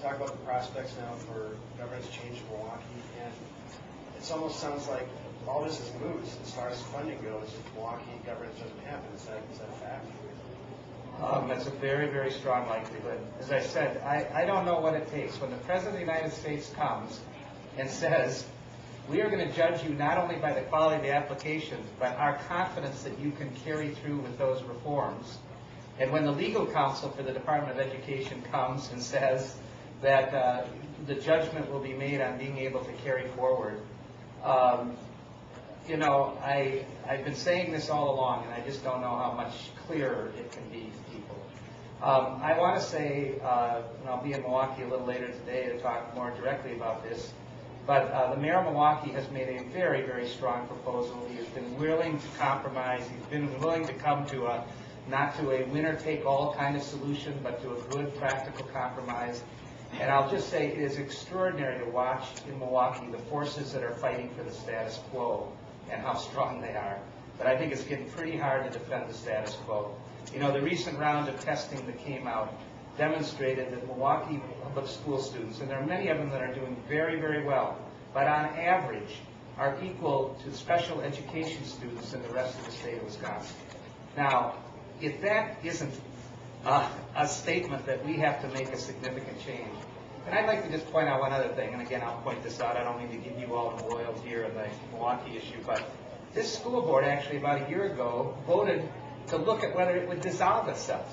talk about the prospects now for governance change in Milwaukee, and it almost sounds like all this is moot as far as funding goes if Milwaukee governance doesn't happen. Is that a fact? That's a very, very strong likelihood. As I said, I don't know what it takes. When the President of the United States comes and says, we are going to judge you not only by the quality of the applications, but our confidence that you can carry through with those reforms. And when the legal counsel for the Department of Education comes and says that the judgment will be made on being able to carry forward, you know, I've been saying this all along, and I just don't know how much clearer it can be to people. I want to say, and I'll be in Milwaukee a little later today to talk more directly about this, but the mayor of Milwaukee has made a very, very strong proposal. He has been willing to compromise. He's been willing to come to not to a winner-take-all kind of solution, but to a good, practical compromise. And I'll just say it is extraordinary to watch in Milwaukee the forces that are fighting for the status quo and how strong they are. But I think it's getting pretty hard to defend the status quo. You know, the recent round of testing that came out demonstrated that Milwaukee Public School students, and there are many of them that are doing very, very well, but on average are equal to special education students in the rest of the state of Wisconsin. Now, if that isn't a statement that we have to make a significant change. And I'd like to just point out one other thing, and again, I'll point this out. I don't mean to give you all embroiled here in the Milwaukee issue, but this school board actually about a year ago voted to look at whether it would dissolve itself.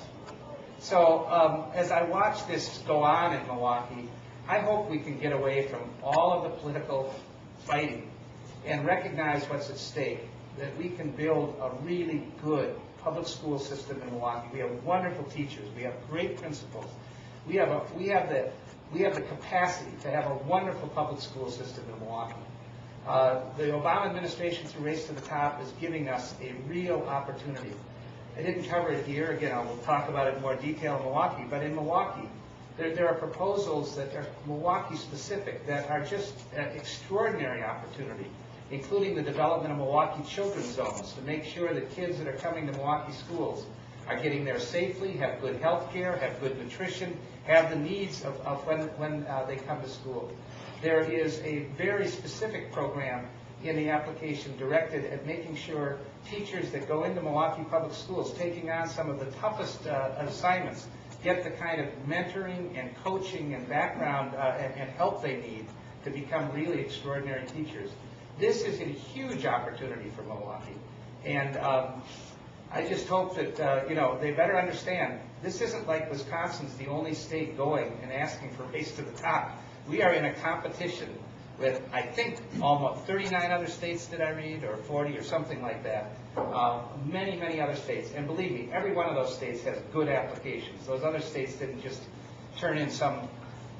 So as I watch this go on in Milwaukee, I hope we can get away from all of the political fighting and recognize what's at stake, that we can build a really good public school system in Milwaukee. We have wonderful teachers. We have great principals. We have the capacity to have a wonderful public school system in Milwaukee. The Obama administration, through Race to the Top, is giving us a real opportunity. I didn't cover it here. Again, I will talk about it in more detail in Milwaukee. But in Milwaukee, there are proposals that are Milwaukee-specific that are just an extraordinary opportunity, including the development of Milwaukee children's zones to make sure that kids that are coming to Milwaukee schools are getting there safely, have good health care, have good nutrition, have the needs of when they come to school. There is a very specific program in the application directed at making sure teachers that go into Milwaukee Public Schools, taking on some of the toughest assignments, get the kind of mentoring and coaching and background and help they need to become really extraordinary teachers. This is a huge opportunity for Milwaukee, and I just hope that you know, they better understand this isn't like Wisconsin's the only state going and asking for Race to the Top. We are in a competition with, I think, almost 39 other states, did I read, or 40 or something like that. Many, many other states, and believe me, every one of those states has good applications. Those other states didn't just turn in some,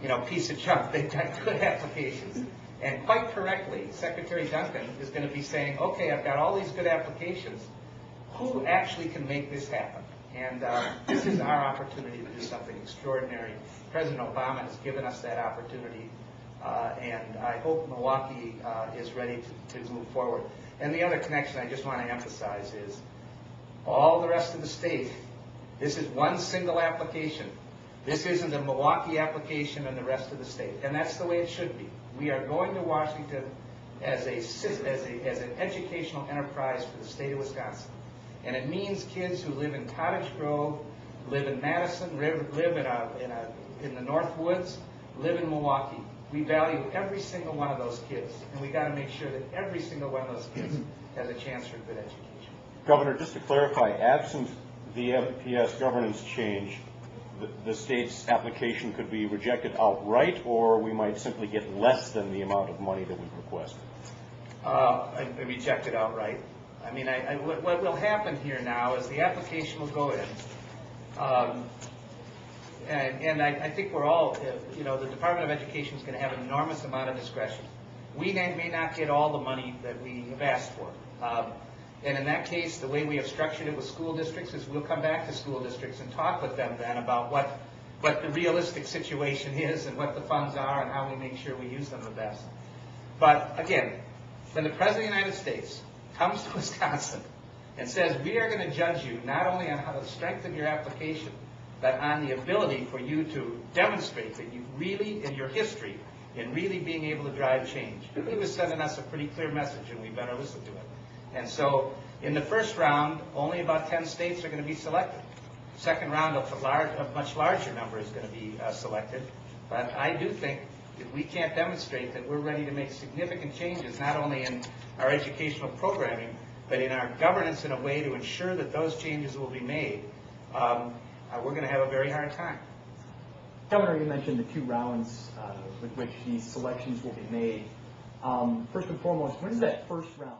you know, piece of junk. They've got good applications. And quite correctly, Secretary Duncan is going to be saying, okay, I've got all these good applications. Who actually can make this happen? And this is our opportunity to do something extraordinary. President Obama has given us that opportunity, and I hope Milwaukee is ready to move forward. And the other connection I just want to emphasize is all the rest of the state, this is one single application. This isn't a Milwaukee application and the rest of the state, and that's the way it should be. We are going to Washington as an educational enterprise for the state of Wisconsin. And it means kids who live in Cottage Grove, live in Madison, live in the North Woods, live in Milwaukee. We value every single one of those kids, and we got to make sure that every single one of those kids has a chance for a good education. Governor, just to clarify, absent the MPS governance change, the state's application could be rejected outright, or we might simply get less than the amount of money that we've requested? I reject it outright. I mean, what will happen here now is the application will go in, and I think we're all, you know, the Department of Education is going to have an enormous amount of discretion. We may not get all the money that we have asked for. And in that case, the way we have structured it with school districts is we'll come back to school districts and talk with them then about what the realistic situation is and what the funds are and how we make sure we use them the best. But again, when the President of the United States comes to Wisconsin and says, we are going to judge you not only on how the strength of your application, but on the ability for you to demonstrate that you really, in your history, in really being able to drive change. He was sending us a pretty clear message, and we better listen to it. And so, in the first round, only about 10 states are going to be selected. Second round, a much larger number is going to be selected. But I do think if we can't demonstrate that we're ready to make significant changes, not only in our educational programming, but in our governance in a way to ensure that those changes will be made, we're going to have a very hard time. Governor, you mentioned the 2 rounds with which these selections will be made. First and foremost, when is that first round?